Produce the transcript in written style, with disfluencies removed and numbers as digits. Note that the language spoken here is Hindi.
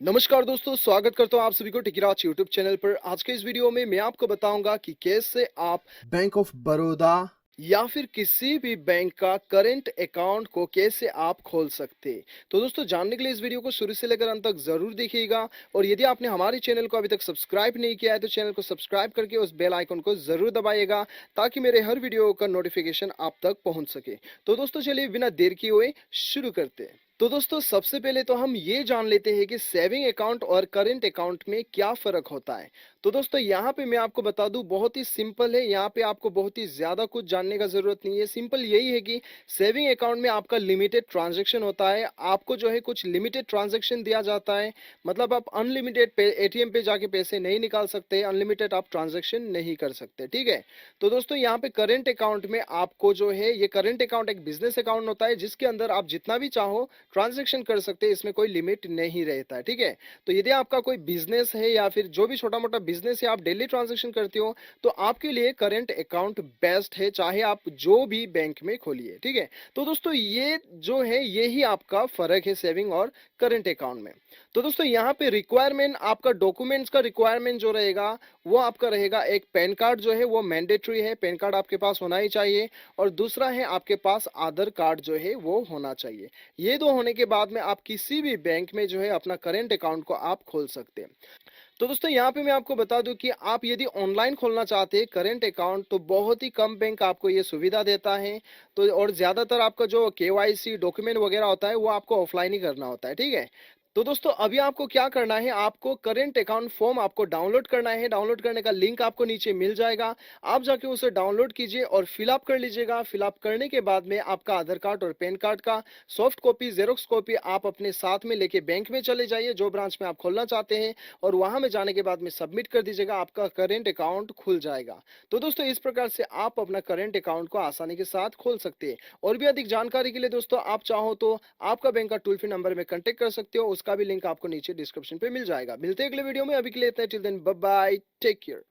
नमस्कार दोस्तों, स्वागत करता हूँ आप सभी को टिकिराज यूट्यूब चैनल पर। आज के इस वीडियो में मैं आपको बताऊंगा कि कैसे आप बैंक ऑफ बड़ौदा या फिर किसी भी बैंक का करंट अकाउंट को कैसे आप खोल सकते हैं। तो दोस्तों, जानने के लिए इस वीडियो को शुरू से लेकर अंत तक जरूर देखिएगा। और यदि आपने हमारे चैनल को अभी तक सब्सक्राइब नहीं किया है तो चैनल को सब्सक्राइब करके उस बेल आइकन को जरूर दबाइएगा, ताकि मेरे हर वीडियो का नोटिफिकेशन आप तक पहुंच सके। तो दोस्तों, चलिए बिना देर किए हुए शुरू करते हैं। तो दोस्तों, सबसे पहले तो हम ये जान लेते हैं कि सेविंग अकाउंट और करंट अकाउंट में क्या फर्क होता है। तो दोस्तों, यहाँ पे मैं आपको बता दूं, बहुत ही सिंपल है। यहाँ पे आपको बहुत ही ज्यादा कुछ जानने का जरूरत नहीं है। सिंपल यही है कि सेविंग अकाउंट में आपका लिमिटेड ट्रांजैक्शन होता है। आपको जो है कुछ लिमिटेड ट्रांजैक्शन दिया जाता है। मतलब आप अनलिमिटेड एटीएम पे जाके पैसे नहीं निकाल सकते, अनलिमिटेड आप ट्रांजैक्शन नहीं कर सकते, ठीक है। तो दोस्तों, यहाँ पे करंट अकाउंट में आपको जो है, ये करंट अकाउंट एक बिजनेस अकाउंट होता है, जिसके अंदर आप जितना भी चाहो ट्रांजैक्शन कर सकते हैं। इसमें कोई लिमिट नहीं रहता है, ठीक है। तो यदि आपका कोई बिजनेस है या फिर जो भी छोटा मोटा बिजनेस है, आप डेली ट्रांजैक्शन करते हो, तो आपके लिए करंट अकाउंट बेस्ट है, चाहे आप जो भी बैंक में खोलिए, ठीक है। तो दोस्तों, ये जो है यही आपका फर्क है सेविंग और करंट अकाउंट में। तो दोस्तों, यहाँ पे रिक्वायरमेंट, आपका डॉक्यूमेंट्स का रिक्वायरमेंट जो रहेगा वो आपका रहेगा, एक पैन कार्ड जो है वो मैंडेटरी है, पैन कार्ड आपके पास होना ही चाहिए। और दूसरा है, आपके पास आधार कार्ड जो है वो होना चाहिए। ये दो होने के बाद में आप किसी भी बैंक में जो है अपना करंट अकाउंट को आप खोल सकते हैं। तो दोस्तों, यहाँ पे मैं आपको बता दूं कि आप यदि ऑनलाइन खोलना चाहते हैं करंट अकाउंट, तो बहुत ही कम बैंक आपको ये सुविधा देता है। तो और ज्यादातर आपका जो केवाईसी डॉक्यूमेंट वगैरह होता है वो आपको ऑफलाइन ही करना होता है, ठीक है। तो दोस्तों, अभी आपको क्या करना है, आपको करंट अकाउंट फॉर्म आपको डाउनलोड करना है। डाउनलोड करने का लिंक आपको नीचे मिल जाएगा। आप जाके उसे डाउनलोड कीजिए और फिलअप कर लीजिएगा। फिलअप करने के बाद में आपका आधार कार्ड और पैन कार्ड का सॉफ्ट कॉपी, जेरोक्स कॉपी आप अपने साथ में लेके बैंक में चले जाइए, जो ब्रांच में आप खोलना चाहते हैं। और वहां में जाने के बाद में सबमिट कर दीजिएगा, आपका करंट अकाउंट खुल जाएगा। तो दोस्तों, इस प्रकार से आप अपना करंट अकाउंट को आसानी के साथ खोल सकते हैं। और भी अधिक जानकारी के लिए दोस्तों, आप चाहो तो आपका बैंक का टोल फ्री नंबर में कांटेक्ट कर सकते हो। उसका भी लिंक आपको नीचे डिस्क्रिप्शन पे मिल जाएगा। मिलते हैं अगले वीडियो में। अभी के लिए इतना, till then bye bye, take care.